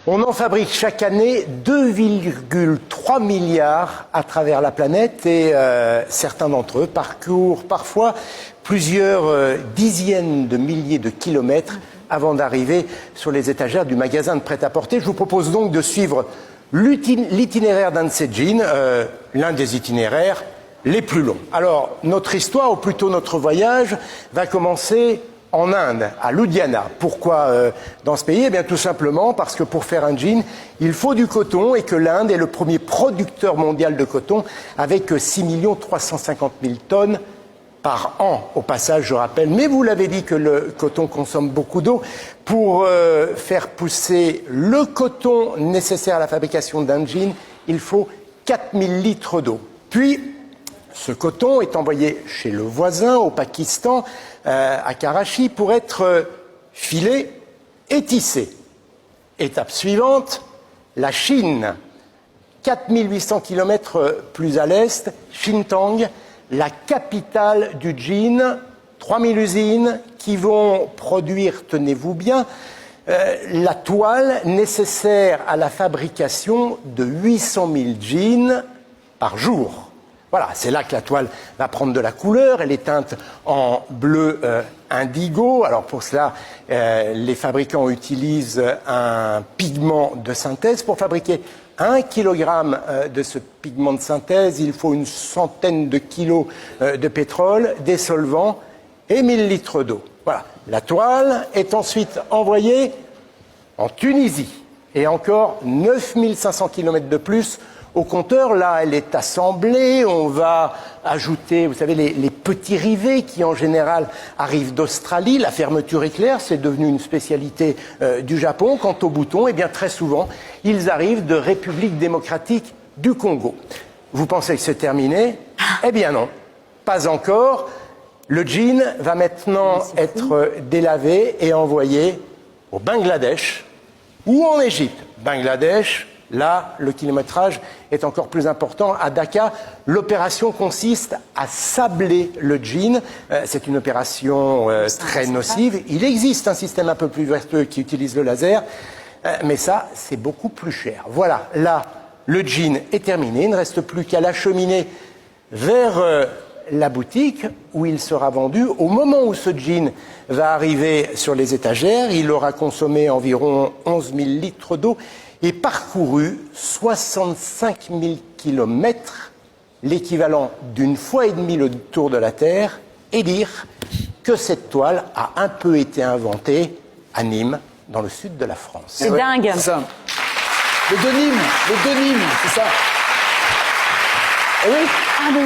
On en fabrique chaque année 2,3 milliards à travers la planète et certains d'entre eux parcourent parfois plusieurs dizaines de milliers de kilomètres avant d'arriver sur les étagères du magasin de prêt-à-porter. Je vous propose donc de suivre l'itinéraire d'un de ces jeans, l'un des itinéraires les plus longs. Alors, notre histoire, ou plutôt notre voyage, va commencer en Inde, à Ludhiana. Pourquoi dans ce pays? Eh bien, tout simplement parce que pour faire un jean, il faut du coton et que l'Inde est le premier producteur mondial de coton avec 6 350 000 tonnes par an, au passage, je rappelle. Mais vous l'avez dit que le coton consomme beaucoup d'eau. Pour faire pousser le coton nécessaire à la fabrication d'un jean, il faut 4000 litres d'eau. Puis, ce coton est envoyé chez le voisin, au Pakistan, à Karachi, pour être filé et tissé. Étape suivante, la Chine. 4800 km plus à l'est, Xintang, la capitale du jean. 3000 usines qui vont produire, tenez-vous bien, la toile nécessaire à la fabrication de 800 000 jeans par jour. Voilà, c'est là que la toile va prendre de la couleur. Elle est teinte en bleu indigo. Alors pour cela, les fabricants utilisent un pigment de synthèse. Pour fabriquer 1 kilogramme de ce pigment de synthèse, il faut une centaine de kilos de pétrole, des solvants et 1000 litres d'eau. Voilà, la toile est ensuite envoyée en Tunisie. Et encore 9500 km de plus au compteur. Là, elle est assemblée. On va ajouter, vous savez, les petits rivets qui, en général, arrivent d'Australie. La fermeture éclair, c'est devenu une spécialité du Japon. Quant aux boutons, eh bien, très souvent, ils arrivent de République démocratique du Congo. Vous pensez que c'est terminé? Eh bien non, pas encore. Le jean va maintenant être délavé et envoyé au Bangladesh ou en Égypte. Bangladesh, là, le kilométrage est encore plus important. À Dhaka, l'opération consiste à sabler le jean. C'est une opération très nocive. Il existe un système un peu plus vertueux qui utilise le laser, mais ça, c'est beaucoup plus cher. Voilà, là, le jean est terminé. Il ne reste plus qu'à l'acheminer vers la boutique où il sera vendu. Au moment où ce jean va arriver sur les étagères, il aura consommé environ 11 000 litres d'eau et parcouru 65 000 kilomètres, l'équivalent d'une fois et demie le tour de la Terre, et dire que cette toile a un peu été inventée à Nîmes, dans le sud de la France. C'est dingue. C'est ça. Le denim, c'est ça. Ah, mais